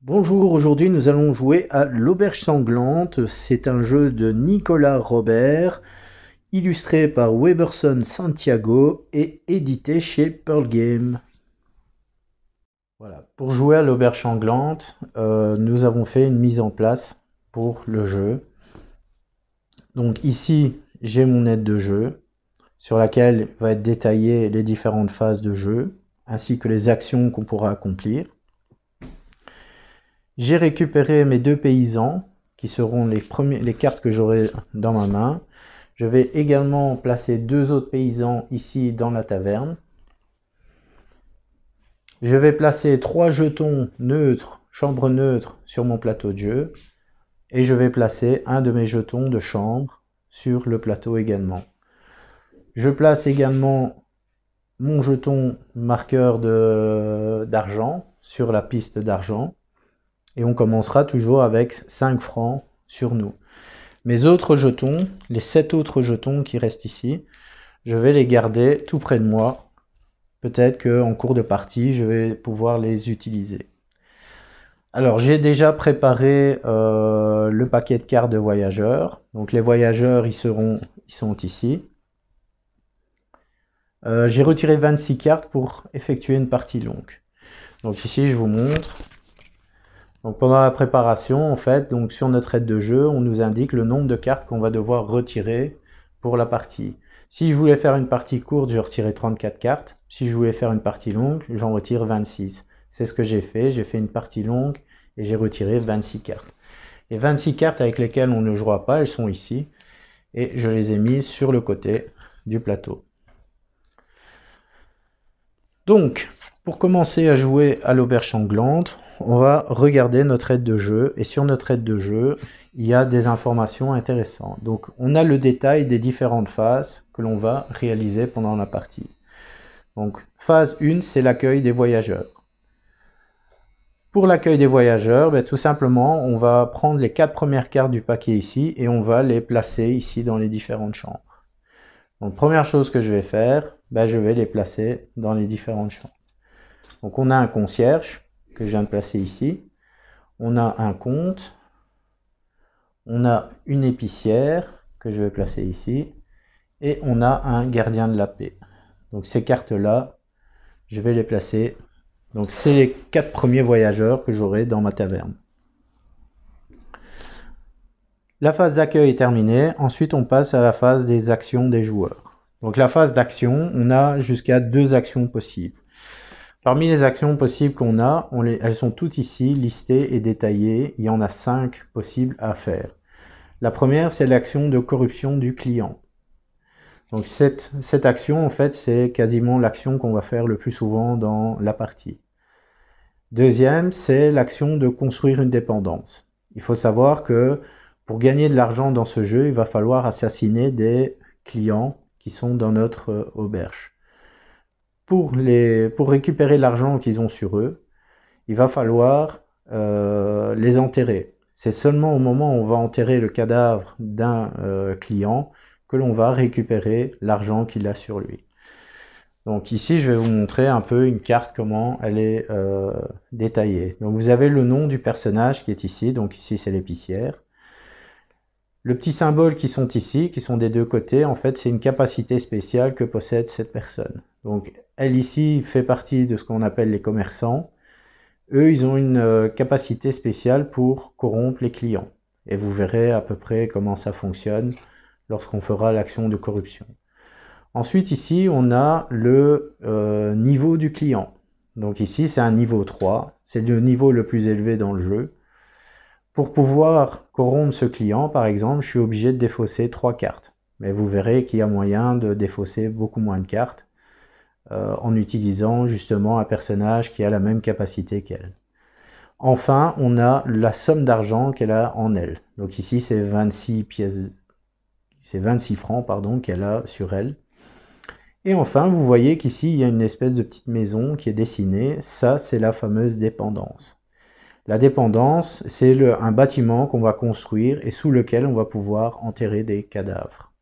Bonjour, aujourd'hui nous allons jouer à l'Auberge Sanglante. C'est un jeu de Nicolas Robert, illustré par Weberson Santiago et édité chez Pearl Game. Voilà. Pour jouer à l'Auberge Sanglante, nous avons fait une mise en place pour le jeu. Donc ici, j'ai mon aide de jeu, sur laquelle va être détaillées les différentes phases de jeu, ainsi que les actions qu'on pourra accomplir. J'ai récupéré mes deux paysans, qui seront les cartes que j'aurai dans ma main. Je vais également placer deux autres paysans ici dans la taverne. Je vais placer 3 jetons neutres, chambre neutre, sur mon plateau de jeu. Et je vais placer un de mes jetons de chambre sur le plateau également. Je place également mon jeton marqueur d'argent sur la piste d'argent. Et on commencera toujours avec 5 francs sur nous. Mes autres jetons, les 7 autres jetons qui restent ici, je vais les garder tout près de moi. Peut-être qu'en cours de partie, je vais pouvoir les utiliser. Alors, j'ai déjà préparé le paquet de cartes de voyageurs. Donc, les voyageurs, ils sont ici. J'ai retiré 26 cartes pour effectuer une partie longue. Donc ici, je vous montre. Donc pendant la préparation, en fait, donc sur notre aide de jeu, on nous indique le nombre de cartes qu'on va devoir retirer pour la partie. Si je voulais faire une partie courte, je retirais 34 cartes. Si je voulais faire une partie longue, j'en retire 26. C'est ce que j'ai fait une partie longue et j'ai retiré 26 cartes. Les 26 cartes avec lesquelles on ne jouera pas, elles sont ici. Et je les ai mises sur le côté du plateau. Donc, pour commencer à jouer à l'Auberge Sanglante, on va regarder notre aide de jeu. Et sur notre aide de jeu, il y a des informations intéressantes. Donc, on a le détail des différentes phases que l'on va réaliser pendant la partie. Donc, phase 1, c'est l'accueil des voyageurs. Pour l'accueil des voyageurs, tout simplement, on va prendre les 4 premières cartes du paquet ici et on va les placer ici dans les différentes chambres. Donc, première chose que je vais faire, je vais les placer dans les différentes chambres. Donc, on a un concierge que je viens de placer ici. On a un comte. On a une épicière que je vais placer ici. Et on a un gardien de la paix. Donc, ces cartes-là, je vais les placer. Donc, c'est les 4 premiers voyageurs que j'aurai dans ma taverne. La phase d'accueil est terminée. Ensuite, on passe à la phase des actions des joueurs. Donc, la phase d'action, on a jusqu'à 2 actions possibles. Parmi les actions possibles qu'on a, elles sont toutes ici listées et détaillées. Il y en a 5 possibles à faire. La première, c'est l'action de corruption du client. Donc cette action, en fait, c'est quasiment l'action qu'on va faire le plus souvent dans la partie. Deuxième, c'est l'action de construire une dépendance. Il faut savoir que pour gagner de l'argent dans ce jeu, il va falloir assassiner des clients qui sont dans notre auberge. Pour récupérer l'argent qu'ils ont sur eux, il va falloir les enterrer. C'est seulement au moment où on va enterrer le cadavre d'un client que l'on va récupérer l'argent qu'il a sur lui. Donc ici, je vais vous montrer un peu une carte, comment elle est détaillée. Donc vous avez le nom du personnage qui est ici. Donc ici, c'est l'épicière. Le petit symbole qui sont ici, qui sont des deux côtés, en fait, c'est une capacité spéciale que possède cette personne. Donc, elle ici fait partie de ce qu'on appelle les commerçants. Eux, ils ont une capacité spéciale pour corrompre les clients. Et vous verrez à peu près comment ça fonctionne lorsqu'on fera l'action de corruption. Ensuite, ici, on a le niveau du client. Donc ici, c'est un niveau 3. C'est le niveau le plus élevé dans le jeu. Pour pouvoir corrompre ce client, par exemple, je suis obligé de défausser 3 cartes. Mais vous verrez qu'il y a moyen de défausser beaucoup moins de cartes en utilisant justement un personnage qui a la même capacité qu'elle. Enfin, on a la somme d'argent qu'elle a en elle. Donc ici, c'est 26 francs pardon, qu'elle a sur elle. Et enfin, vous voyez qu'ici, il y a une espèce de petite maison qui est dessinée. Ça, c'est la fameuse dépendance. La dépendance, c'est un bâtiment qu'on va construire et sous lequel on va pouvoir enterrer des cadavres.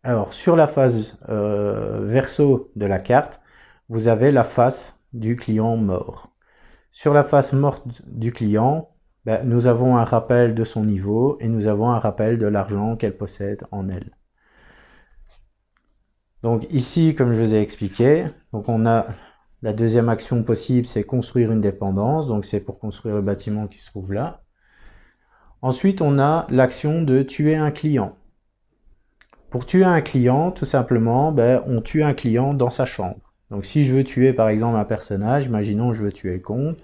Alors, sur la face verso de la carte, vous avez la face du client mort. Sur la face morte du client, ben, nous avons un rappel de son niveau et nous avons un rappel de l'argent qu'elle possède en elle. Donc ici, comme je vous ai expliqué, donc on a la deuxième action possible, c'est construire une dépendance. Donc c'est pour construire le bâtiment qui se trouve là. Ensuite, on a l'action de tuer un client. Pour tuer un client, tout simplement, ben, on tue un client dans sa chambre. Donc si je veux tuer par exemple un personnage, imaginons que je veux tuer le comte,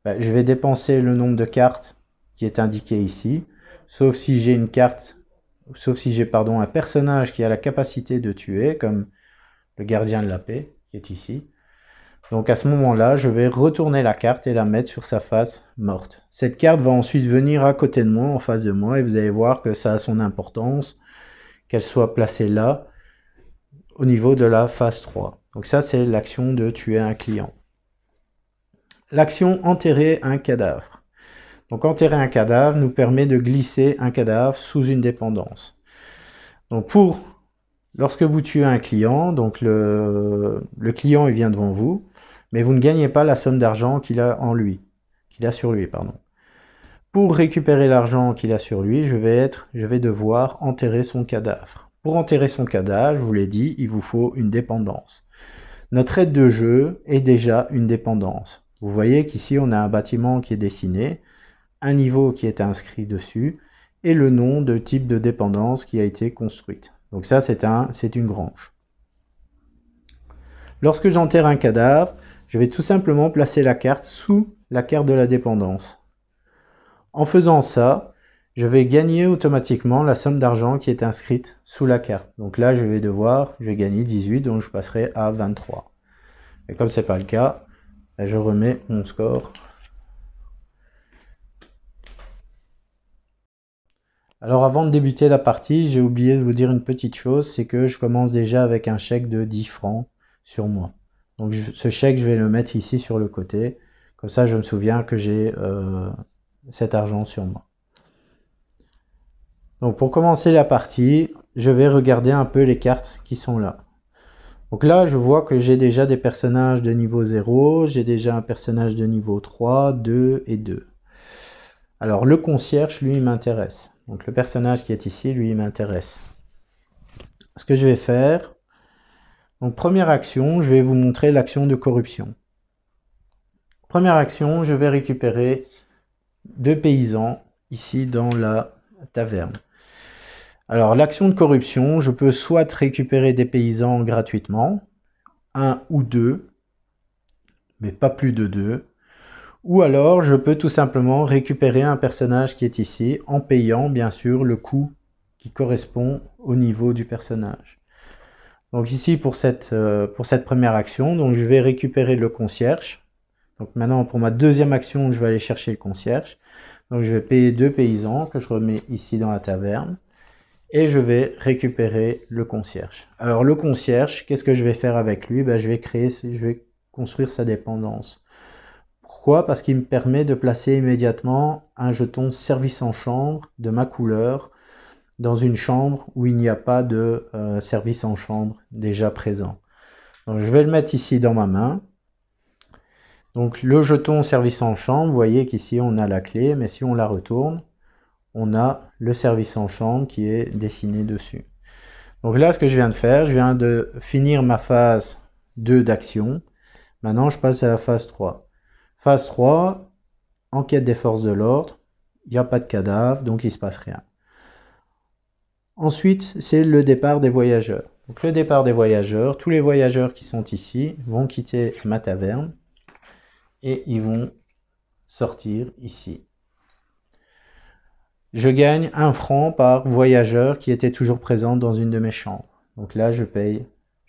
ben, je vais dépenser le nombre de cartes qui est indiqué ici, sauf si j'ai une carte, sauf si j'ai pardon un personnage qui a la capacité de tuer, comme le gardien de la paix qui est ici. Donc à ce moment-là, je vais retourner la carte et la mettre sur sa face morte. Cette carte va ensuite venir à côté de moi, en face de moi, et vous allez voir que ça a son importance, qu'elle soit placée là, au niveau de la phase 3. Donc ça, c'est l'action de tuer un client. L'action enterrer un cadavre. Donc enterrer un cadavre nous permet de glisser un cadavre sous une dépendance. Donc lorsque vous tuez un client, donc le client il vient devant vous, mais vous ne gagnez pas la somme d'argent qu'il a sur lui, pardon. Pour récupérer l'argent qu'il a sur lui, je vais devoir enterrer son cadavre. Pour enterrer son cadavre, je vous l'ai dit, il vous faut une dépendance. Notre aide de jeu est déjà une dépendance. Vous voyez qu'ici on a un bâtiment qui est dessiné, un niveau qui est inscrit dessus, et le nom de type de dépendance qui a été construite. Donc ça, c'est une grange. Lorsque j'enterre un cadavre, je vais tout simplement placer la carte sous la carte de la dépendance. En faisant ça, je vais gagner automatiquement la somme d'argent qui est inscrite sous la carte. Donc là, je vais gagner 18, donc je passerai à 23. Et comme ce n'est pas le cas, je remets mon score. Alors avant de débuter la partie, j'ai oublié de vous dire une petite chose, c'est que je commence déjà avec un chèque de 10 francs sur moi. Donc ce chèque, je vais le mettre ici sur le côté. Comme ça, je me souviens que j'ai cet argent sur moi. Donc pour commencer la partie, je vais regarder un peu les cartes qui sont là. Donc là, je vois que j'ai déjà des personnages de niveau 0, j'ai déjà un personnage de niveau 3, 2 et 2. Alors le concierge, lui, il m'intéresse. Donc le personnage qui est ici, lui, il m'intéresse. Ce que je vais faire, donc première action, je vais vous montrer l'action de corruption. Première action, je vais récupérer 2 paysans ici dans la taverne. Alors l'action de corruption, je peux soit récupérer des paysans gratuitement, 1 ou 2, mais pas plus de 2. Ou alors je peux tout simplement récupérer un personnage qui est ici en payant bien sûr le coût qui correspond au niveau du personnage. Donc ici pour cette première action, donc je vais récupérer le concierge. Donc maintenant pour ma deuxième action, je vais aller chercher le concierge. Donc je vais payer 2 paysans que je remets ici dans la taverne. Et je vais récupérer le concierge. Alors le concierge, qu'est-ce que je vais faire avec lui? Ben, je vais construire sa dépendance. Pourquoi? Parce qu'il me permet de placer immédiatement un jeton service en chambre de ma couleur dans une chambre où il n'y a pas de service en chambre déjà présent. Donc je vais le mettre ici dans ma main. Donc le jeton service en chambre, vous voyez qu'ici on a la clé, mais si on la retourne, on a le service en chambre qui est dessiné dessus. Donc là, ce que je viens de faire, je viens de finir ma phase 2 d'action. Maintenant, je passe à la phase 3. Phase 3, enquête des forces de l'ordre. Il n'y a pas de cadavre, donc il ne se passe rien. Ensuite, c'est le départ des voyageurs. Donc le départ des voyageurs, tous les voyageurs qui sont ici vont quitter ma taverne et ils vont sortir ici. Je gagne 1 franc par voyageur qui était toujours présent dans une de mes chambres. Donc là, je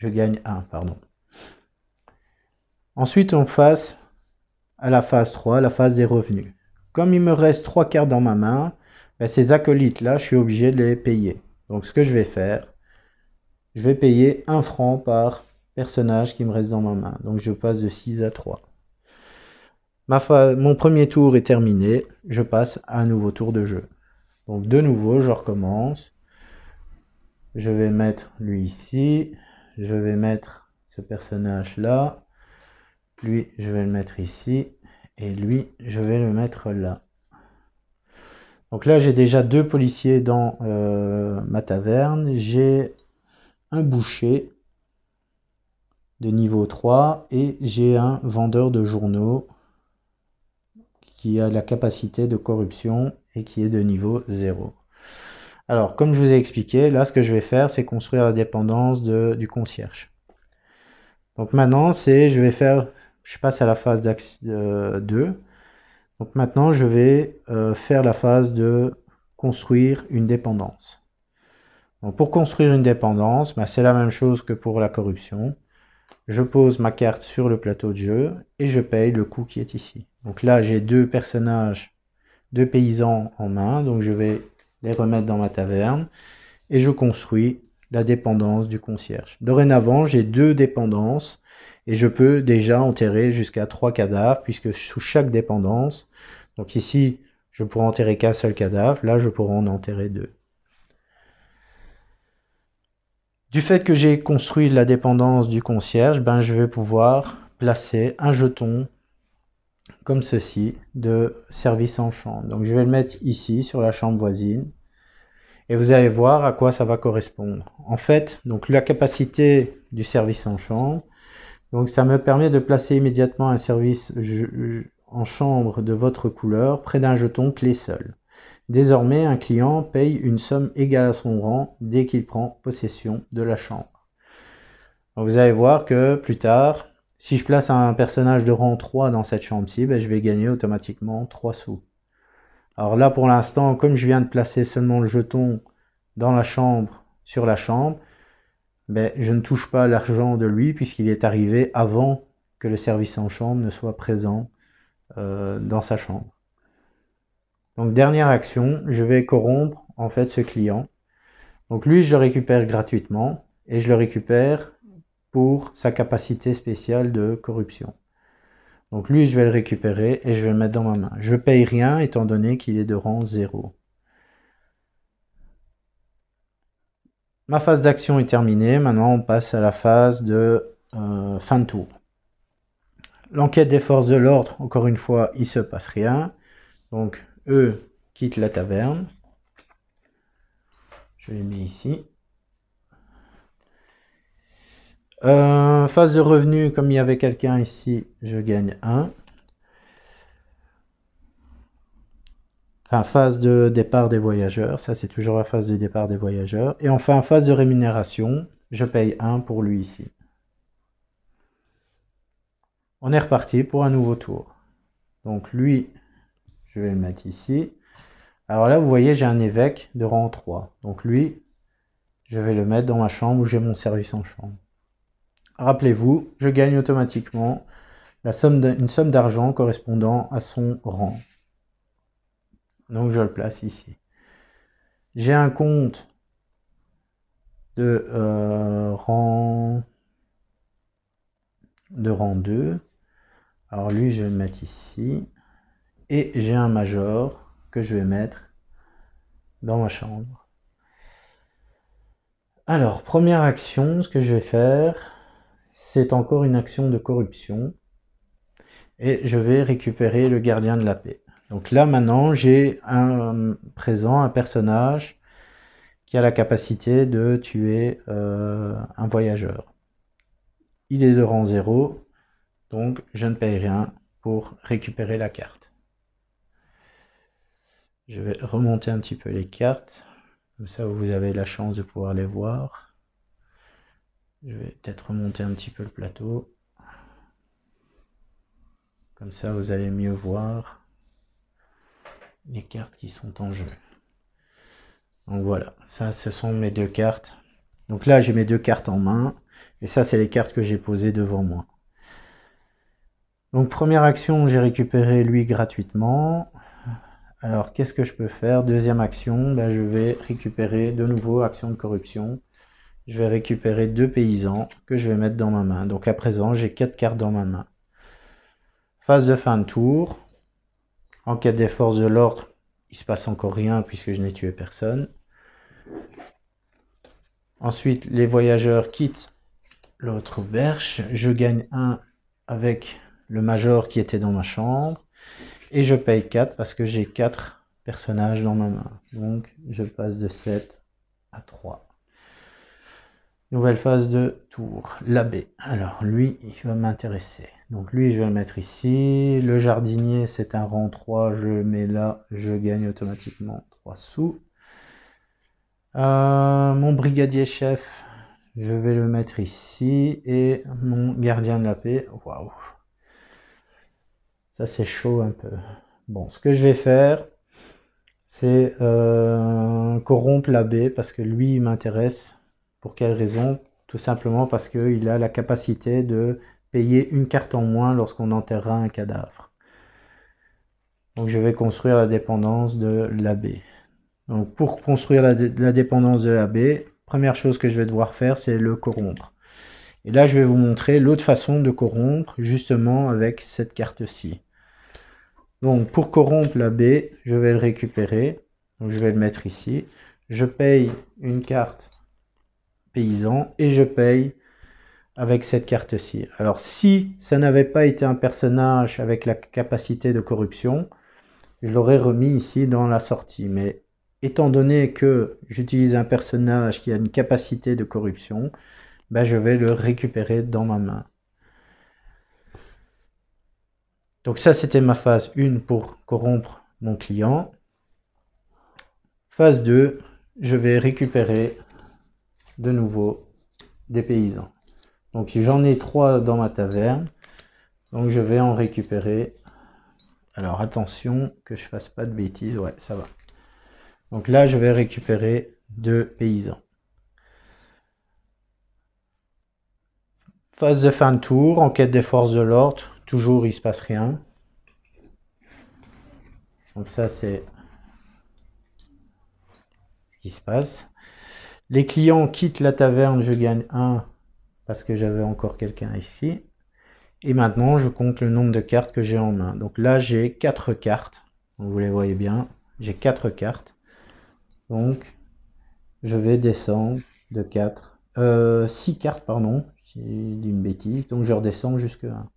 gagne 1, pardon. Ensuite, on passe à la phase 3, la phase des revenus. Comme il me reste 3 cartes dans ma main, ben ces acolytes-là, je suis obligé de les payer. Donc ce que je vais faire, je vais payer 1 franc par personnage qui me reste dans ma main. Donc je passe de 6 à 3. Mon premier tour est terminé, je passe à un nouveau tour de jeu. Donc de nouveau, je recommence. Je vais mettre lui ici. Je vais mettre ce personnage là. Lui, je vais le mettre ici. Et lui, je vais le mettre là. Donc là, j'ai déjà 2 policiers dans ma taverne. J'ai un boucher de niveau 3 et j'ai un vendeur de journaux qui a la capacité de corruption et qui est de niveau 0. Alors, comme je vous ai expliqué, là, ce que je vais faire, c'est construire la dépendance du concierge. Donc maintenant, je passe à la phase 2. Donc maintenant, je vais faire la phase de construire une dépendance. Donc pour construire une dépendance, c'est la même chose que pour la corruption. Je pose ma carte sur le plateau de jeu et je paye le coût qui est ici. Donc là, j'ai 2 personnages, 2 paysans en main, donc je vais les remettre dans ma taverne et je construis la dépendance du concierge. Dorénavant, j'ai 2 dépendances et je peux déjà enterrer jusqu'à 3 cadavres puisque sous chaque dépendance, donc ici, je pourrais enterrer qu'un seul cadavre, là, je pourrais en enterrer 2. Du fait que j'ai construit la dépendance du concierge, je vais pouvoir placer un jeton comme ceci de service en chambre. Donc je vais le mettre ici sur la chambre voisine et vous allez voir à quoi ça va correspondre. En fait, donc la capacité du service en chambre, donc ça me permet de placer immédiatement un service en chambre de votre couleur près d'un jeton clé seul. Désormais, un client paye une somme égale à son rang dès qu'il prend possession de la chambre. Donc vous allez voir que plus tard, si je place un personnage de rang 3 dans cette chambre-ci, je vais gagner automatiquement 3 sous. Alors là, pour l'instant, comme je viens de placer seulement le jeton dans la chambre, sur la chambre, je ne touche pas l'argent de lui puisqu'il est arrivé avant que le service en chambre ne soit présent dans sa chambre. Donc dernière action, je vais corrompre en fait ce client. Donc lui, je le récupère gratuitement et je le récupère pour sa capacité spéciale de corruption. Donc lui, je vais le récupérer et je vais le mettre dans ma main. Je ne paye rien étant donné qu'il est de rang 0. Ma phase d'action est terminée. Maintenant, on passe à la phase de fin de tour. L'enquête des forces de l'ordre, encore une fois, il ne se passe rien. Donc, eux quittent la taverne. Je les mets ici. Phase de revenu, comme il y avait quelqu'un ici, je gagne 1. Enfin, phase de départ des voyageurs, ça c'est toujours la phase de départ des voyageurs. Et enfin, phase de rémunération, je paye 1 pour lui ici. On est reparti pour un nouveau tour. Donc lui, je vais le mettre ici. Alors là, vous voyez, j'ai un évêque de rang 3. Donc lui, je vais le mettre dans ma chambre où j'ai mon service en chambre. Rappelez-vous, je gagne automatiquement une somme d'argent correspondant à son rang. Donc je le place ici. J'ai un compte de rang 2. Alors lui, je vais le mettre ici. Et j'ai un major que je vais mettre dans ma chambre. Alors, première action, ce que je vais faire, c'est encore une action de corruption. Et je vais récupérer le gardien de la paix. Donc là, maintenant, j'ai un personnage qui a la capacité de tuer un voyageur. Il est de rang 0, donc je ne paye rien pour récupérer la carte. Je vais remonter un petit peu les cartes, comme ça vous avez la chance de pouvoir les voir. Je vais peut-être remonter un petit peu le plateau. Comme ça vous allez mieux voir les cartes qui sont en jeu. Donc voilà, ça ce sont mes 2 cartes. Donc là j'ai mes 2 cartes en main, et ça c'est les cartes que j'ai posées devant moi. Donc première action, j'ai récupéré lui gratuitement. Alors qu'est-ce que je peux faire? Deuxième action, je vais récupérer de nouveau action de corruption. Je vais récupérer 2 paysans que je vais mettre dans ma main. Donc à présent j'ai 4 cartes dans ma main. Phase de fin de tour. Enquête des forces de l'ordre, il se passe encore rien puisque je n'ai tué personne. Ensuite, les voyageurs quittent l'autre berge. Je gagne 1 avec le major qui était dans ma chambre. Et je paye 4 parce que j'ai 4 personnages dans ma main. Donc je passe de 7 à 3. Nouvelle phase de tour, l'abbé. Alors lui, il va m'intéresser. Donc lui, je vais le mettre ici. Le jardinier, c'est un rang 3. Je le mets là, je gagne automatiquement 3 sous. Mon brigadier chef, je vais le mettre ici. Et mon gardien de la paix, waouh. Ça, c'est chaud un peu. Bon, ce que je vais faire, c'est corrompre l'abbé parce que lui, il m'intéresse. Pour quelle raison? Tout simplement parce qu'il a la capacité de payer une carte en moins lorsqu'on enterrera un cadavre. Donc je vais construire la dépendance de l'abbé. Donc pour construire la dépendance de l'abbé, première chose que je vais devoir faire, c'est le corrompre. Et là, je vais vous montrer l'autre façon de corrompre, justement avec cette carte-ci. Donc pour corrompre l'abbé, je vais le récupérer. Donc je vais le mettre ici. Je paye une carte paysan et je paye avec cette carte-ci. Alors si ça n'avait pas été un personnage avec la capacité de corruption, je l'aurais remis ici dans la sortie. Mais étant donné que j'utilise un personnage qui a une capacité de corruption, ben je vais le récupérer dans ma main. Donc ça, c'était ma phase 1 pour corrompre mon client. Phase 2, je vais récupérer de nouveau des paysans. Donc j'en ai 3 dans ma taverne. Donc je vais en récupérer. Alors attention que je fasse pas de bêtises. Ouais, ça va. Donc là, je vais récupérer 2 paysans. Phase de fin de tour, enquête des forces de l'ordre. Toujours, il se passe rien. Donc ça, c'est ce qui se passe. Les clients quittent la taverne, je gagne 1 parce que j'avais encore quelqu'un ici. Et maintenant, je compte le nombre de cartes que j'ai en main. Donc là, j'ai 4 cartes. Vous les voyez bien. J'ai 4 cartes. Donc, je vais descendre de 4. 6 cartes, pardon. J'ai dit une bêtise. Donc, je redescends jusque 1.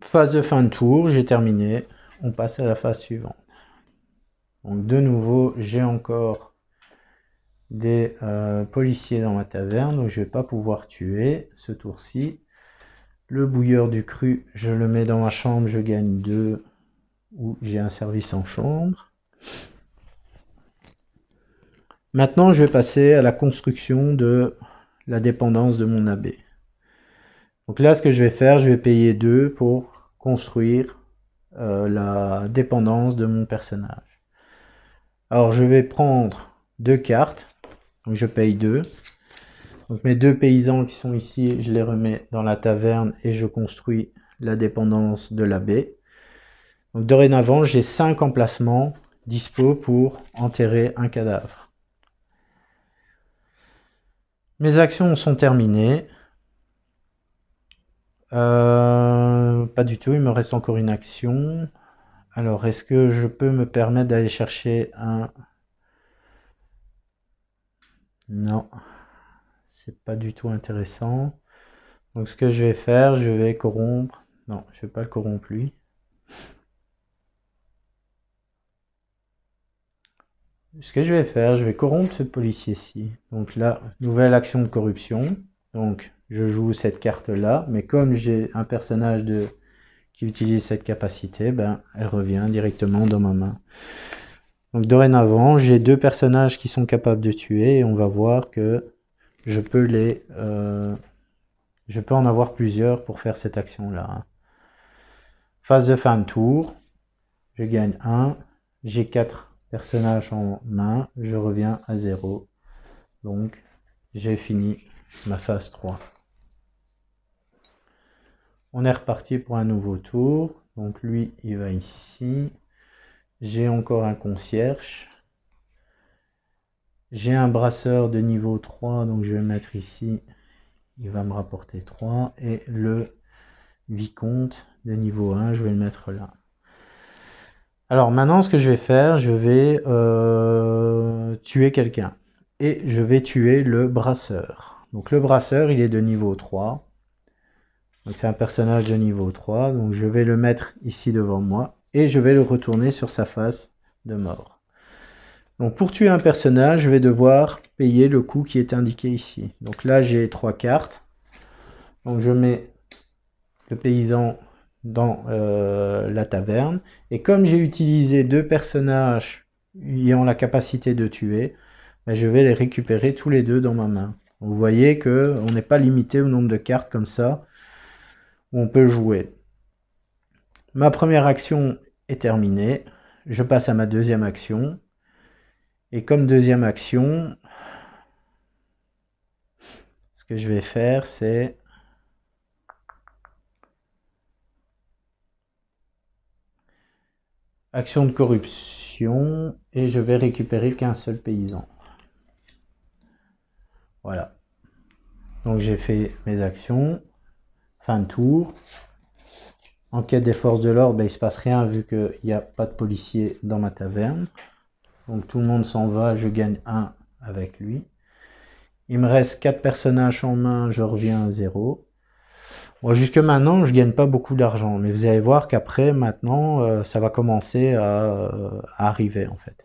Phase de fin de tour, j'ai terminé. On passe à la phase suivante. Donc de nouveau, j'ai encore des policiers dans ma taverne, donc je vais pas pouvoir tuer ce tour-ci. Le bouilleur du cru, je le mets dans ma chambre, je gagne 2, ou j'ai un service en chambre. Maintenant, je vais passer à la construction de la dépendance de mon abbé. Donc là, ce que je vais faire, je vais payer 2 pour construire la dépendance de mon personnage. Alors, je vais prendre 2 cartes. Donc, je paye 2. Donc, mes 2 paysans qui sont ici, je les remets dans la taverne et je construis la dépendance de l'abbé. Donc, dorénavant, j'ai 5 emplacements dispo pour enterrer un cadavre. Mes actions sont terminées. Pas du tout, il me reste encore une action. Alors, est-ce que je peux me permettre d'aller chercher un... Non, c'est pas du tout intéressant. Donc, ce que je vais faire, je vais corrompre... Non, je vais pas le corrompre lui. Ce que je vais faire, je vais corrompre ce policier-ci. Donc là, nouvelle action de corruption. Donc, je joue cette carte-là. Mais comme j'ai un personnage qui utilise cette capacité, ben, elle revient directement dans ma main. Donc dorénavant, j'ai 2 personnages qui sont capables de tuer. Et on va voir que je peux en avoir plusieurs pour faire cette action-là. Phase de fin de tour. Je gagne 1. J'ai 4 personnages en main, je reviens à 0. Donc, j'ai fini ma phase 3. On est reparti pour un nouveau tour. Donc, lui, il va ici. J'ai encore un concierge. J'ai un brasseur de niveau 3, donc je vais le mettre ici. Il va me rapporter 3. Et le vicomte de niveau 1, je vais le mettre là. Alors maintenant, ce que je vais faire, je vais tuer quelqu'un. Et je vais tuer le brasseur. Donc le brasseur, il est de niveau 3. Donc c'est un personnage de niveau 3. Donc je vais le mettre ici devant moi. Et je vais le retourner sur sa face de mort. Donc pour tuer un personnage, je vais devoir payer le coût qui est indiqué ici. Donc là, j'ai 3 cartes. Donc je mets le paysan dans la taverne. Et comme j'ai utilisé 2 personnages ayant la capacité de tuer, ben, je vais les récupérer tous les 2 dans ma main. Donc, vous voyez qu'on n'est pas limité au nombre de cartes comme ça où on peut jouer. Ma première action est terminée. Je passe à ma deuxième action. Et comme deuxième action, ce que je vais faire, c'est action de corruption, et je vais récupérer qu'un seul paysan. Voilà. Donc j'ai fait mes actions. Fin de tour. Enquête des forces de l'ordre, ben, il ne se passe rien vu qu'il n'y a pas de policier dans ma taverne. Donc tout le monde s'en va, je gagne 1 avec lui. Il me reste 4 personnages en main, je reviens à 0. Bon, jusque maintenant, je gagne pas beaucoup d'argent, mais vous allez voir qu'après, maintenant, ça va commencer à arriver en fait.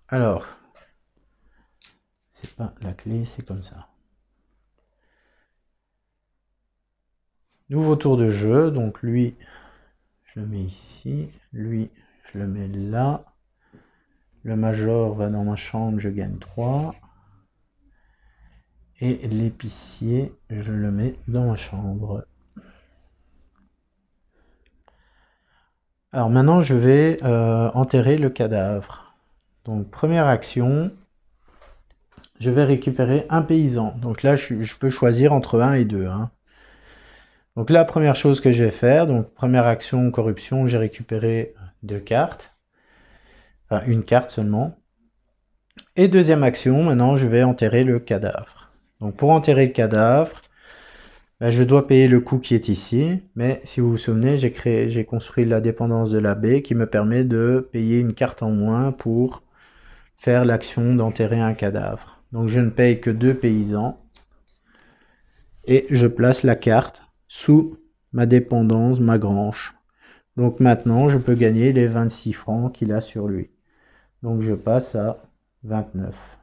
Alors, c'est pas la clé, c'est comme ça. Nouveau tour de jeu, donc lui, je le mets ici, lui, je le mets là. Le major va dans ma chambre, je gagne 3. Et l'épicier, je le mets dans ma chambre. Alors maintenant, je vais enterrer le cadavre. Donc première action, je vais récupérer un paysan. Donc là, je peux choisir entre 1 et 2. Hein. Donc la première chose que je vais faire, donc première action, corruption, j'ai récupéré 2 cartes. Enfin, une carte seulement. Et deuxième action, maintenant, je vais enterrer le cadavre. Donc pour enterrer le cadavre, ben, je dois payer le coût qui est ici. Mais si vous vous souvenez, j'ai construit la dépendance de la baie qui me permet de payer une carte en moins pour faire l'action d'enterrer un cadavre. Donc je ne paye que 2 paysans. Et je place la carte sous ma dépendance, ma grange. Donc maintenant, je peux gagner les 26 francs qu'il a sur lui. Donc je passe à 29.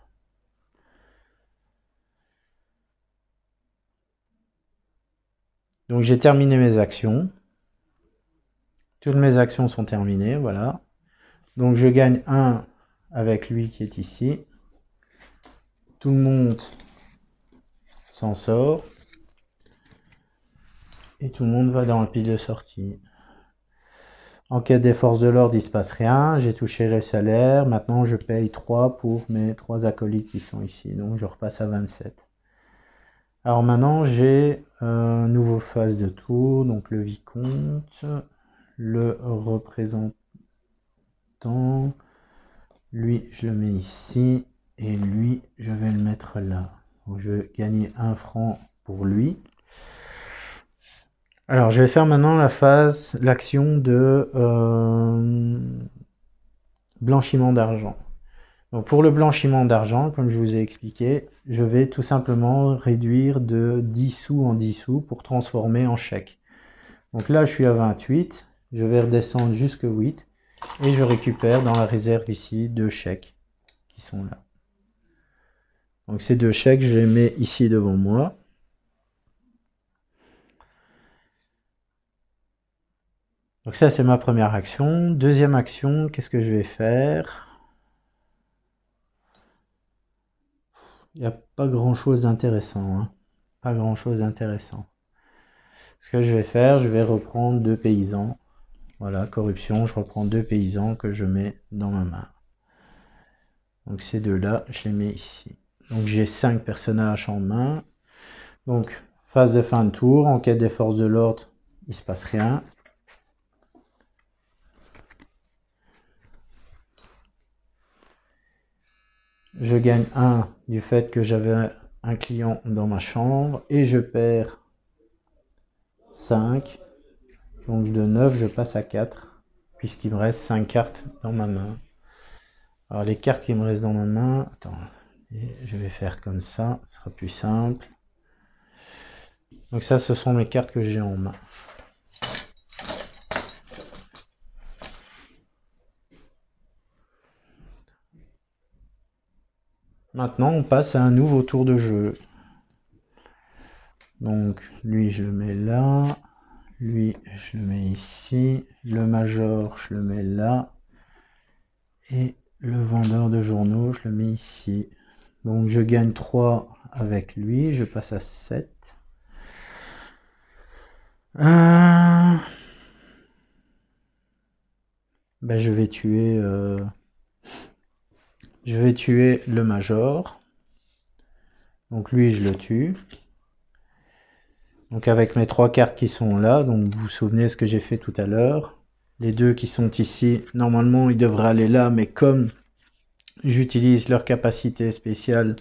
Donc j'ai terminé mes actions. Toutes mes actions sont terminées, voilà. Donc je gagne 1 avec lui qui est ici. Tout le monde s'en sort. Et tout le monde va dans le pile de sortie. Enquête des forces de l'ordre, il ne se passe rien. J'ai touché le salaire. Maintenant, je paye 3 pour mes 3 acolytes qui sont ici. Donc, je repasse à 27. Alors maintenant, j'ai un nouveau phase de tour. Donc, le vicomte, le représentant. Lui, je le mets ici. Et lui, je vais le mettre là. Donc, je vais gagner 1 franc pour lui. Alors, je vais faire maintenant l'action de blanchiment d'argent. Donc, pour le blanchiment d'argent, comme je vous ai expliqué, je vais tout simplement réduire de 10 sous en 10 sous pour transformer en chèque. Donc là, je suis à 28. Je vais redescendre jusqu'à 8. Et je récupère dans la réserve ici 2 chèques qui sont là. Donc ces 2 chèques, je les mets ici devant moi. Donc ça, c'est ma première action. Deuxième action, qu'est-ce que je vais faire? Il n'y a pas grand-chose d'intéressant. Hein. Pas grand-chose d'intéressant. Ce que je vais faire, je vais reprendre 2 paysans. Voilà, corruption, je reprends 2 paysans que je mets dans ma main. Donc ces 2-là, je les mets ici. Donc j'ai 5 personnages en main. Donc, phase de fin de tour, enquête des forces de l'ordre, il ne se passe rien. Je gagne 1 du fait que j'avais un client dans ma chambre et je perds 5. Donc de 9, je passe à 4 puisqu'il me reste 5 cartes dans ma main. Alors les cartes qui me restent dans ma main, attends, je vais faire comme ça, ce sera plus simple. Donc ça, ce sont les cartes que j'ai en main. Maintenant, on passe à un nouveau tour de jeu. Donc lui, je le mets là. Lui, je le mets ici. Le major, je le mets là. Et le vendeur de journaux, je le mets ici. Donc je gagne 3 avec lui. Je passe à 7. Ben, je vais tuer le major. Donc lui, je le tue. Donc avec mes 3 cartes qui sont là, donc vous vous souvenez ce que j'ai fait tout à l'heure. Les 2 qui sont ici, normalement ils devraient aller là, mais comme j'utilise leur capacité spéciale,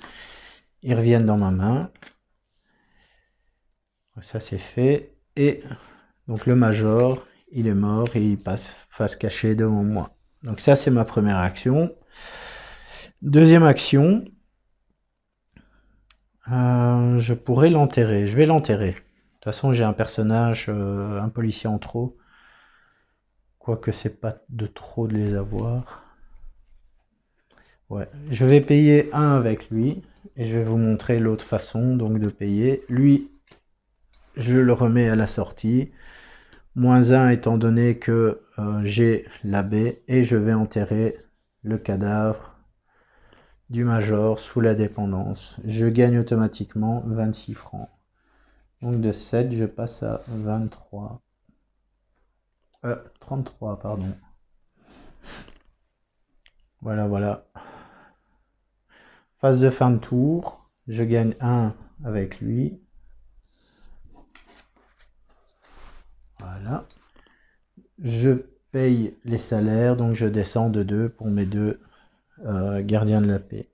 ils reviennent dans ma main. Ça c'est fait. Et donc le major, il est mort et il passe face cachée devant moi. Donc ça c'est ma première action. Deuxième action, je pourrais l'enterrer. Je vais l'enterrer. De toute façon j'ai un personnage, un policier en trop. Quoique c'est pas de trop de les avoir. Ouais, je vais payer 1 avec lui. Et je vais vous montrer l'autre façon donc de payer. Lui, je le remets à la sortie. -1 étant donné que j'ai la baie. Et je vais enterrer le cadavre du major sous la dépendance. Je gagne automatiquement 26 francs. Donc de 7, je passe à 23. 33, pardon. Voilà, voilà. Phase de fin de tour. Je gagne 1 avec lui. Voilà. Je paye les salaires, donc je descends de 2 pour mes 2 gardiens de la paix.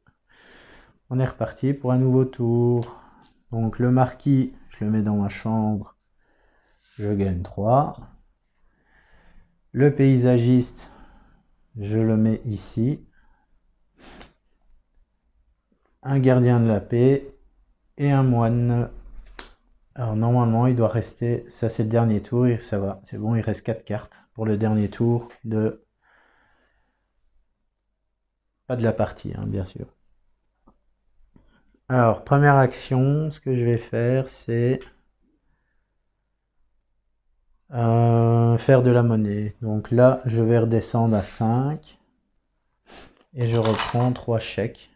On est reparti pour un nouveau tour. Donc le marquis, je le mets dans ma chambre. Je gagne 3. Le paysagiste, je le mets ici. Un gardien de la paix et un moine. Alors normalement il doit rester, ça c'est le dernier tour, ça va, c'est bon, il reste 4 cartes pour le dernier tour de... Pas de la partie, hein, bien sûr. Alors, première action, ce que je vais faire, c'est faire de la monnaie. Donc là, je vais redescendre à 5. Et je reprends 3 chèques.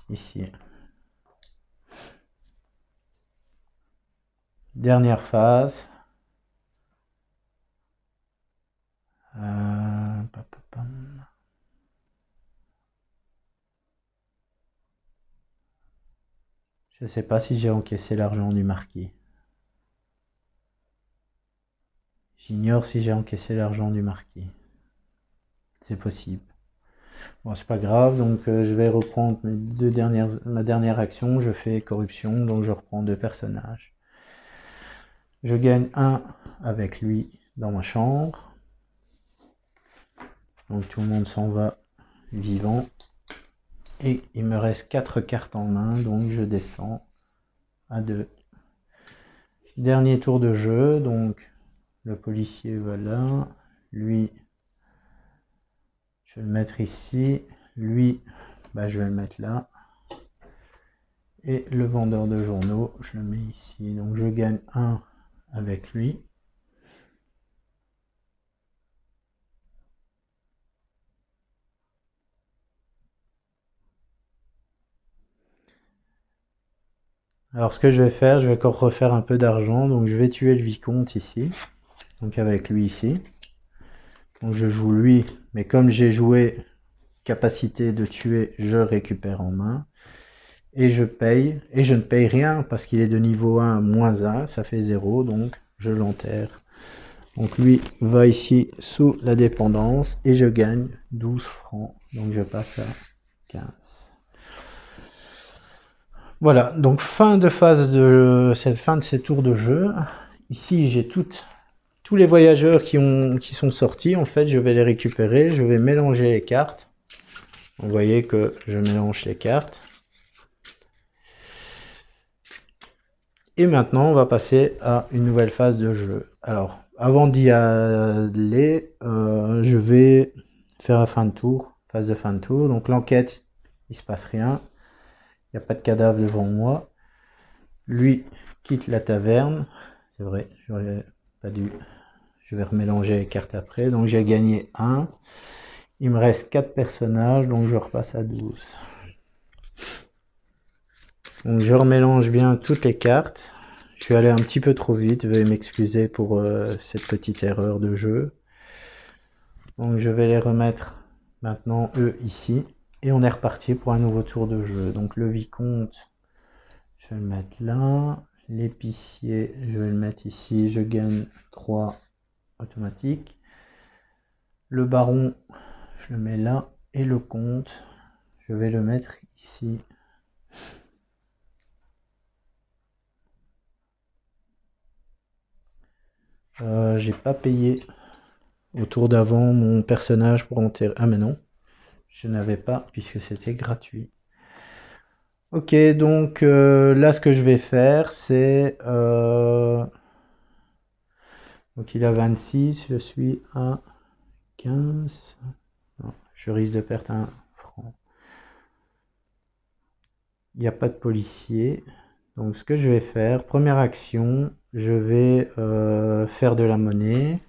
Ici. Dernière phase. Je ne sais pas si j'ai encaissé l'argent du marquis. J'ignore si j'ai encaissé l'argent du marquis. C'est possible. Bon, c'est pas grave, donc je vais reprendre ma dernière action. Je fais corruption, donc je reprends 2 personnages. Je gagne 1 avec lui dans ma chambre. Donc tout le monde s'en va vivant. Et il me reste 4 cartes en main, donc je descends à 2. Dernier tour de jeu, donc le policier, voilà. Lui, je vais le mettre ici. Lui, je vais le mettre là. Et le vendeur de journaux, je le mets ici. Donc je gagne 1 avec lui. Alors ce que je vais faire, je vais encore refaire un peu d'argent. Donc je vais tuer le vicomte ici. Donc avec lui ici. Donc je joue lui. Mais comme j'ai joué capacité de tuer, je récupère en main. Et je paye. Et je ne paye rien parce qu'il est de niveau 1, -1. Ça fait 0. Donc je l'enterre. Donc lui va ici sous la dépendance. Et je gagne 12 francs. Donc je passe à 15. Voilà, donc fin de phase de cette fin de ces tours de jeu. Ici, j'ai tous tous les voyageurs qui sont sortis, en fait, je vais les récupérer. Je vais mélanger les cartes. Vous voyez que je mélange les cartes. Et maintenant, on va passer à une nouvelle phase de jeu. Alors, avant d'y aller, je vais faire la fin de tour, phase de fin de tour. Donc l'enquête, il se passe rien. Il n'y a pas de cadavre devant moi. Lui quitte la taverne. C'est vrai, j'aurais pas dû. Je vais remélanger les cartes après. Donc j'ai gagné 1. Il me reste 4 personnages, donc je repasse à 12. Donc je remélange bien toutes les cartes. Je suis allé un petit peu trop vite, veuillez m'excuser pour cette petite erreur de jeu. Donc je vais les remettre maintenant eux ici. Et on est reparti pour un nouveau tour de jeu. Donc le vicomte, je vais le mettre là. L'épicier, je vais le mettre ici. Je gagne 3 automatiques. Le baron, je le mets là. Et le comte, je vais le mettre ici. J'ai pas payé au tour d'avant mon personnage pour enterrer. Ah mais non, je n'avais pas puisque c'était gratuit. Ok, donc là ce que je vais faire c'est... Donc il a 26, je suis à 15. Non, je risque de perdre 1 franc. Il n'y a pas de policier. Donc ce que je vais faire, première action, je vais faire de la monnaie.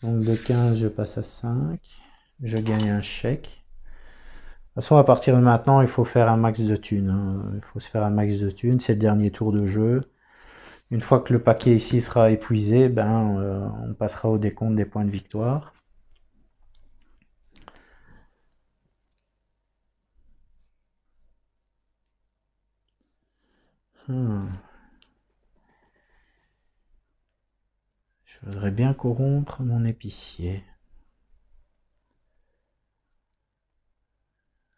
Donc de 15, je passe à 5. Je gagne un chèque. De toute façon, à partir de maintenant, il faut faire un max de thunes. Hein. Il faut se faire un max de thunes. C'est le dernier tour de jeu. Une fois que le paquet ici sera épuisé, ben, on passera au décompte des points de victoire. Je voudrais bien corrompre mon épicier.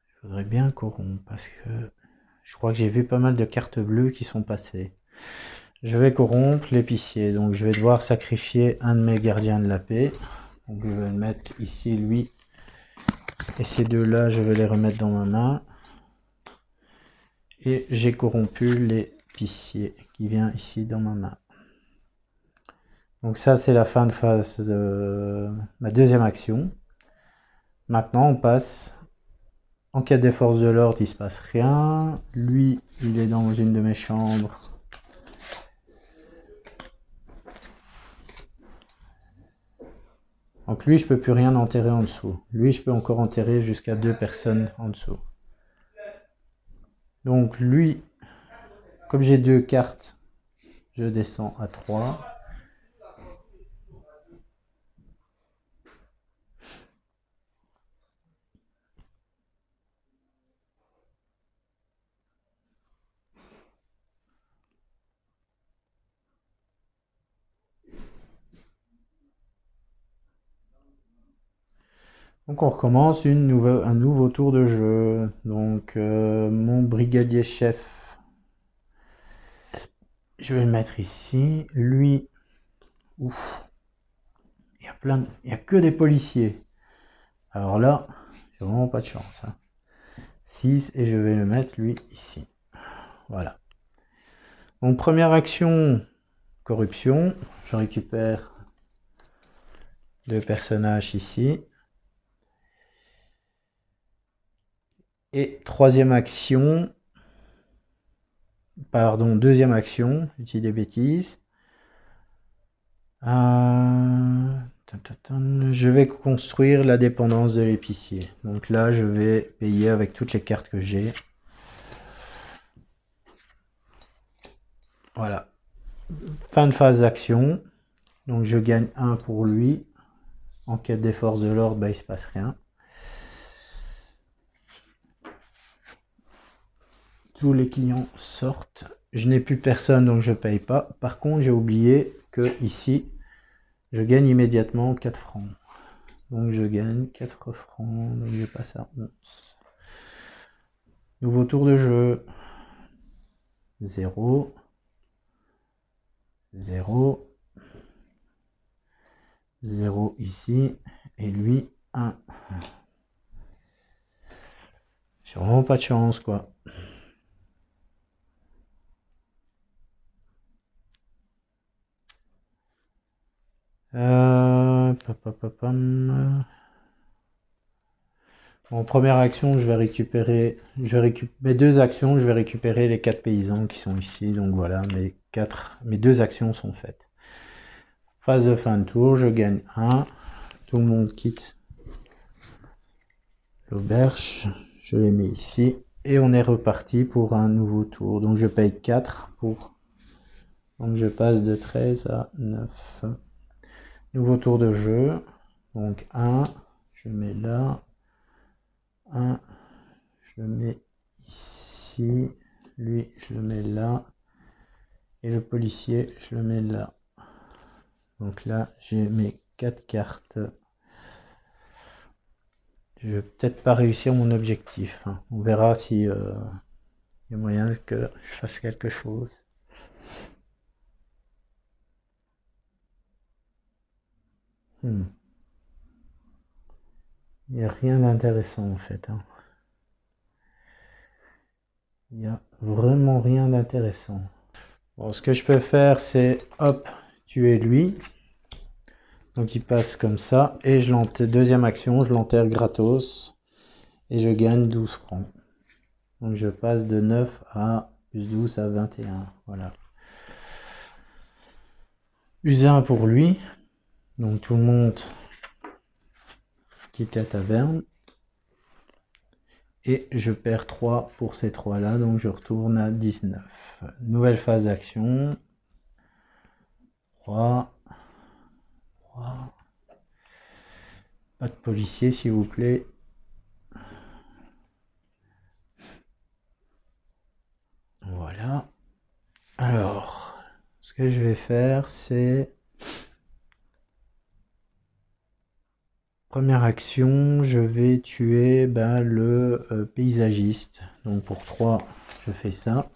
Je voudrais bien corrompre parce que je crois que j'ai vu pas mal de cartes bleues qui sont passées. Je vais corrompre l'épicier, donc je vais devoir sacrifier un de mes gardiens de la paix. Donc je vais le mettre ici, lui. Et ces deux-là, je vais les remettre dans ma main. Et j'ai corrompu l'épicier qui vient ici dans ma main. Donc ça, c'est la fin de phase de ma deuxième action. Maintenant, on passe... Enquête des forces de l'ordre, il se passe rien. Lui, il est dans une de mes chambres. Donc lui, je peux plus rien enterrer en dessous. Lui, je peux encore enterrer jusqu'à 2 personnes en dessous. Donc lui, comme j'ai 2 cartes, je descends à 3. Donc on recommence un nouveau tour de jeu. Donc mon brigadier chef, je vais le mettre ici. Lui, ouf, il y a que des policiers. Alors là, j'ai vraiment pas de chance. Hein. 6 et je vais le mettre lui ici. Voilà. Donc première action, corruption. Je récupère 2 personnages ici. Et troisième action, pardon, deuxième action, je dis des bêtises. Je vais construire la dépendance de l'épicier. Donc là, je vais payer avec toutes les cartes que j'ai. Voilà. Fin de phase d'action. Donc je gagne 1 pour lui. Enquête des forces de l'ordre, bah, il se passe rien. Tous les clients sortent. Je n'ai plus personne, donc je ne paye pas. Par contre, j'ai oublié que ici, je gagne immédiatement 4 francs. Donc je gagne 4 francs, donc je passe à 11. Nouveau tour de jeu. 0. 0. 0 ici, et lui 1. J'ai vraiment pas de chance, quoi. En première action, je vais récupérer, mes deux actions, je vais récupérer les 4 paysans qui sont ici. Donc voilà, mes deux actions sont faites. Phase de fin de tour, je gagne 1. Tout le monde quitte l'auberge. Je les mets ici. Et on est reparti pour un nouveau tour. Donc je paye 4 pour... Donc je passe de 13 à 9. Nouveau tour de jeu. Donc 1, je mets là. 1, je le mets ici. Lui, je le mets là. Et le policier, je le mets là. Donc là, j'ai mes 4 cartes. Je vais peut-être pas réussir mon objectif. On verra si y a moyen que je fasse quelque chose. Il n'y a rien d'intéressant en fait. Il n'y a vraiment rien d'intéressant. Bon, ce que je peux faire, c'est hop, tuer lui. Donc il passe comme ça. Et je l'enterre, deuxième action, je l'enterre gratos. Et je gagne 12 francs. Donc je passe de 9 à plus 12 à 21. Voilà. User 1 pour lui. Donc tout le monde quitte la taverne. Et je perds 3 pour ces 3 là. Donc je retourne à 19. Nouvelle phase d'action. 3. Pas de policier s'il vous plaît. Voilà. Alors, ce que je vais faire, c'est... Première action, je vais tuer le paysagiste. Donc pour 3, je fais ça.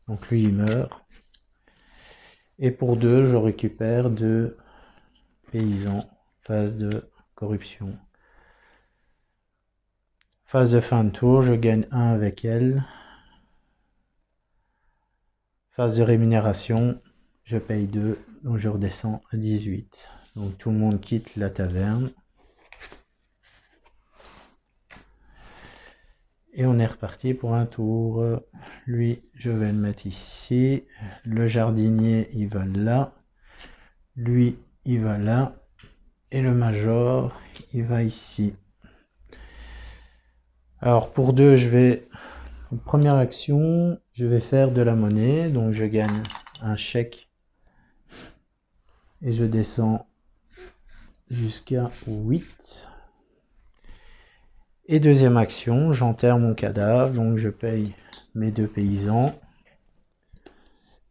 Donc lui, il meurt. Et pour 2, je récupère 2 paysans. Phase de corruption. Phase de fin de tour, je gagne 1 avec elle. Phase de rémunération, je paye 2, donc je redescends à 18. Donc tout le monde quitte la taverne. Et on est reparti pour un tour. Lui, je vais le mettre ici. Le jardinier, il va là. Lui, il va là. Et le major, il va ici. Alors pour 2, je vais... Première action, je vais faire de la monnaie. Donc je gagne un chèque. Et je descends jusqu'à 8. Et deuxième action, j'enterre mon cadavre. Donc je paye mes 2 paysans.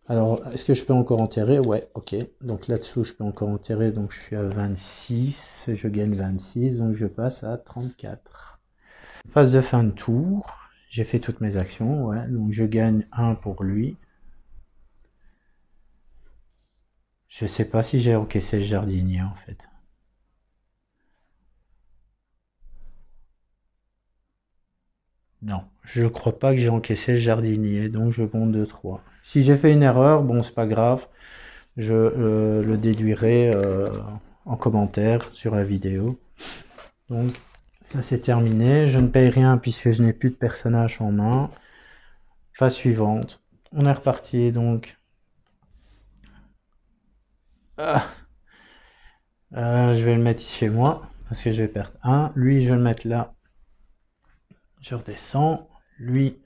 Alors, est-ce que je peux encore enterrer? Ouais, ok. Donc là-dessous, je peux encore enterrer. Donc je suis à 26. Je gagne 26. Donc je passe à 34. Phase de fin de tour. J'ai fait toutes mes actions. Ouais. Donc je gagne 1 pour lui. Je sais pas si j'ai encaissé le jardinier en fait. Non, je crois pas que j'ai encaissé le jardinier. Donc je monte de 3. Si j'ai fait une erreur, bon, c'est pas grave. Je le déduirai en commentaire sur la vidéo. Donc ça c'est terminé. Je ne paye rien puisque je n'ai plus de personnage en main. Phase suivante. On est reparti donc. Je vais le mettre chez moi parce que je vais perdre 1. Lui je vais le mettre là. Je redescends. Lui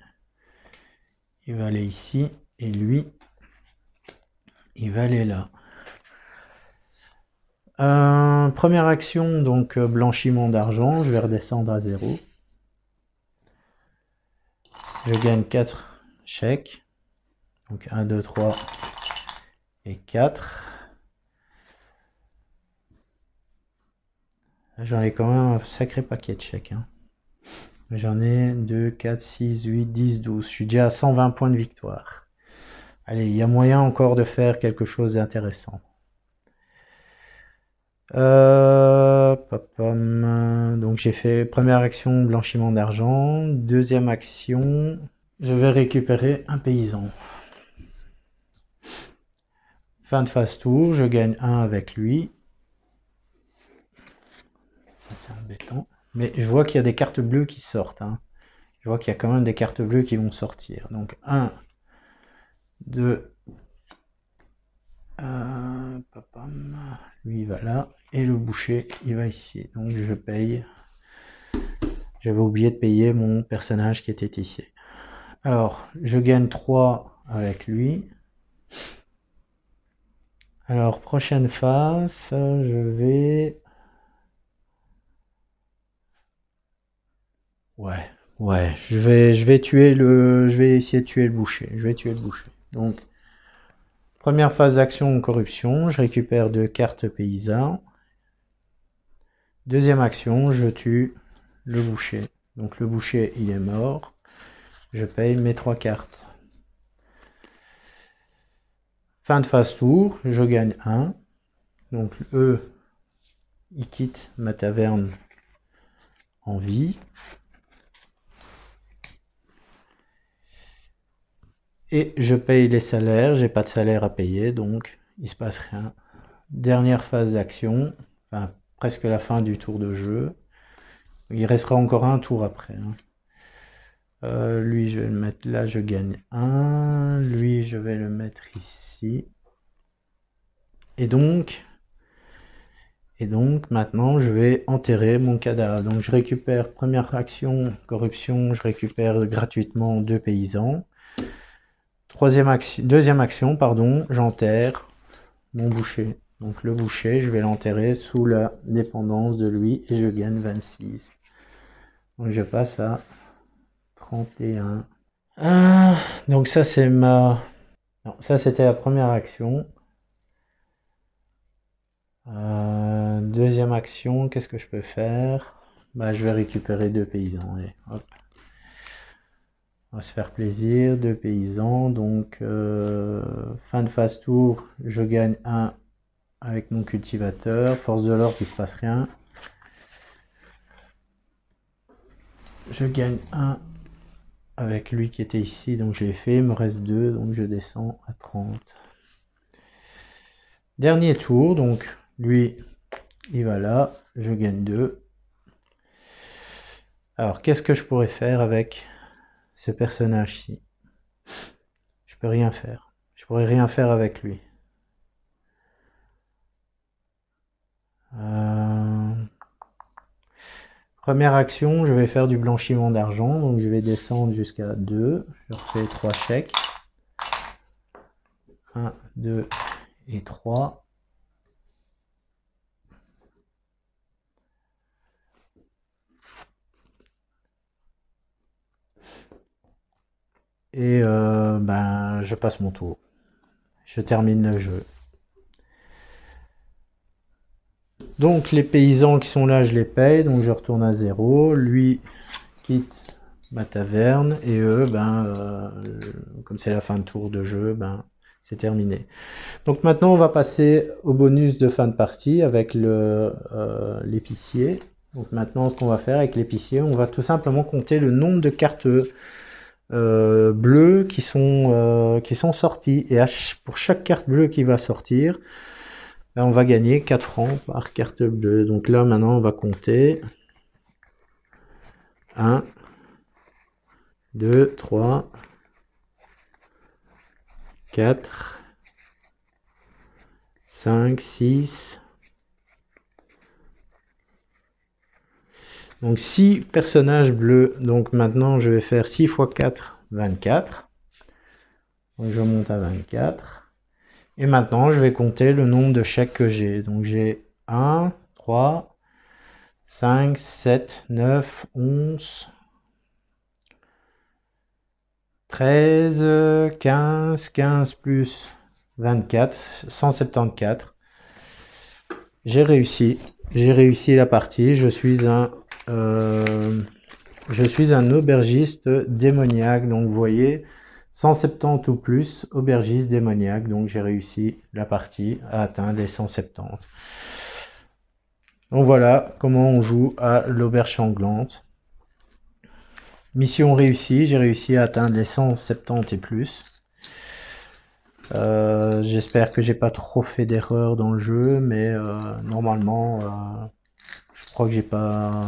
il va aller ici. Et lui il va aller là. Première action, donc blanchiment d'argent, je vais redescendre à 0. Je gagne 4 chèques. Donc 1, 2, 3 et 4. J'en ai quand même un sacré paquet de chèques. J'en ai 2, 4, 6, 8, 10, 12. Je suis déjà à 120 points de victoire. Allez, il y a moyen encore de faire quelque chose d'intéressant. Donc j'ai fait première action blanchiment d'argent, deuxième action, je vais récupérer un paysan. Fin de phase tour, je gagne 1 avec lui. Ça c'est embêtant. Mais je vois qu'il y a des cartes bleues qui sortent. Hein. Je vois qu'il y a quand même des cartes bleues qui vont sortir. Donc 1, 2, lui il va là. Et le boucher il va ici. Donc je paye. J'avais oublié de payer mon personnage qui était ici. Alors je gagne 3 avec lui. Alors prochaine phase, je vais... Ouais, je vais essayer de tuer le boucher. Je vais tuer le boucher. Donc, première phase d'action corruption, je récupère 2 cartes paysans. Deuxième action, je tue le boucher. Donc le boucher, il est mort. Je paye mes 3 cartes. Fin de phase tour, je gagne 1. Donc eux, ils quittent ma taverne en vie. Et je paye les salaires, j'ai pas de salaire à payer, donc il se passe rien. Dernière phase d'action, enfin presque la fin du tour de jeu. Il restera encore un tour après. Hein. Lui, je vais le mettre là, je gagne 1. Lui, je vais le mettre ici. Et donc maintenant, je vais enterrer mon cadavre. Donc je récupère, première action, corruption, je récupère gratuitement 2 paysans. Deuxième action, pardon, j'enterre mon boucher. Donc le boucher, je vais l'enterrer sous la dépendance de lui et je gagne 26. Donc je passe à 31. Donc ça c'est ma... Non, ça c'était la première action. Deuxième action, qu'est-ce que je peux faire? Bah, je vais récupérer 2 paysans. Allez, hop. On va se faire plaisir, 2 paysans. Donc fin de phase tour, je gagne 1 avec mon cultivateur. Force de l'ordre, il se passe rien. Je gagne 1 avec lui qui était ici, donc je l'ai fait. Il me reste 2, donc je descends à 30. Dernier tour, donc lui, il va là. Je gagne 2. Alors, qu'est-ce que je pourrais faire avec ce personnage-ci? Je peux rien faire. Je pourrais rien faire avec lui. Première action, je vais faire du blanchiment d'argent. Donc je vais descendre jusqu'à 2. Je refais 3 chèques. 1, 2 et 3. Et ben, je passe mon tour. Je termine le jeu. Donc les paysans qui sont là, je les paye. Donc je retourne à 0. Lui quitte ma taverne. Et eux, ben, comme c'est la fin de tour de jeu, ben, c'est terminé. Donc maintenant, on va passer au bonus de fin de partie avec l'épicier. Donc maintenant, ce qu'on va faire avec l'épicier, on va tout simplement compter le nombre de cartes bleues qui sont sorties. Et pour chaque carte bleue qui va sortir, ben, on va gagner 4 francs par carte bleue. Donc là, maintenant, on va compter 1, 2, 3, 4, 5, 6. Donc 6 personnages bleus. Donc maintenant, je vais faire 6 x 4, 24. Donc je monte à 24. Et maintenant, je vais compter le nombre de chèques que j'ai. Donc j'ai 1, 3, 5, 7, 9, 11, 13, 15, 15 plus 24, 174. J'ai réussi la partie. Je suis un aubergiste démoniaque. Donc vous voyez, 170 ou plus, aubergiste démoniaque. Donc j'ai réussi la partie à atteindre les 170. Donc voilà comment on joue à l'auberge sanglante. Mission réussie, j'ai réussi à atteindre les 170 et plus. J'espère que j'ai pas trop fait d'erreurs dans le jeu, mais normalement, je crois que j'ai pas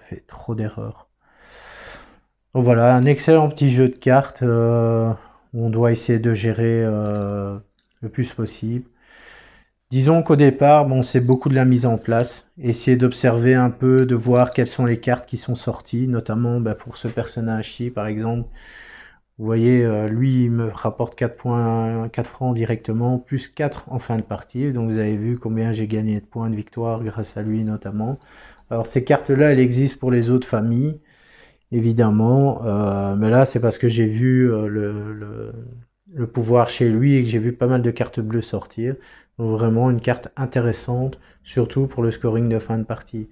fait trop d'erreurs. Donc voilà, un excellent petit jeu de cartes où on doit essayer de gérer le plus possible. Disons qu'au départ, bon, c'est beaucoup de la mise en place. Essayer d'observer un peu, de voir quelles sont les cartes qui sont sorties, notamment bah, pour ce personnage-ci, par exemple. Vous voyez, lui, il me rapporte 4 points, 4 francs directement, plus 4 en fin de partie. Donc vous avez vu combien j'ai gagné de points de victoire grâce à lui notamment. Alors ces cartes-là, elles existent pour les autres familles, évidemment. Mais là, c'est parce que j'ai vu le pouvoir chez lui et que j'ai vu pas mal de cartes bleues sortir. Donc vraiment une carte intéressante, surtout pour le scoring de fin de partie.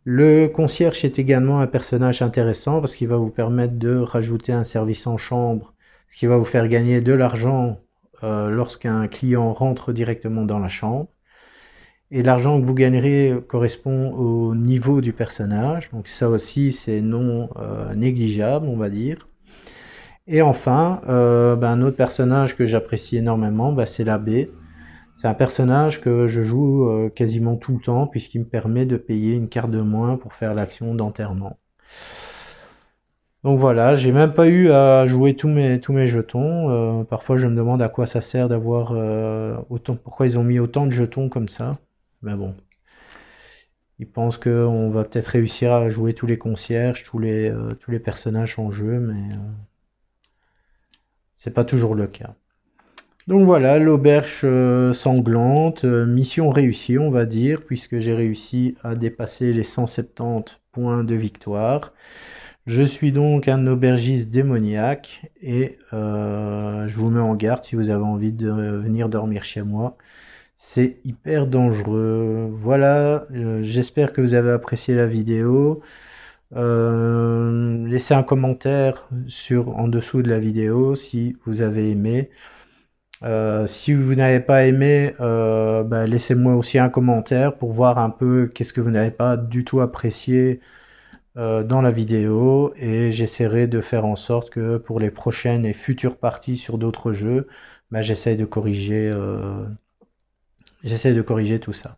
Le concierge est également un personnage intéressant parce qu'il va vous permettre de rajouter un service en chambre, ce qui va vous faire gagner de l'argent lorsqu'un client rentre directement dans la chambre. Et l'argent que vous gagnerez correspond au niveau du personnage, donc ça aussi c'est non négligeable on va dire. Et enfin, un autre personnage que j'apprécie énormément, c'est l'abbé. C'est un personnage que je joue quasiment tout le temps puisqu'il me permet de payer une carte de moins pour faire l'action d'enterrement. Donc voilà, j'ai même pas eu à jouer tous mes jetons. Parfois je me demande à quoi ça sert d'avoir autant, pourquoi ils ont mis autant de jetons comme ça. Mais bon, ils pensent qu'on va peut-être réussir à jouer tous les concierges, tous les personnages en jeu, mais c'est pas toujours le cas. Donc voilà, l'auberge sanglante, mission réussie on va dire, puisque j'ai réussi à dépasser les 170 points de victoire. Je suis donc un aubergiste démoniaque et je vous mets en garde si vous avez envie de venir dormir chez moi. C'est hyper dangereux. Voilà, j'espère que vous avez apprécié la vidéo. Laissez un commentaire en dessous de la vidéo si vous avez aimé. Si vous n'avez pas aimé, laissez-moi aussi un commentaire pour voir un peu qu'est-ce que vous n'avez pas du tout apprécié dans la vidéo, et j'essaierai de faire en sorte que pour les prochaines et futures parties sur d'autres jeux, j'essaie de corriger tout ça.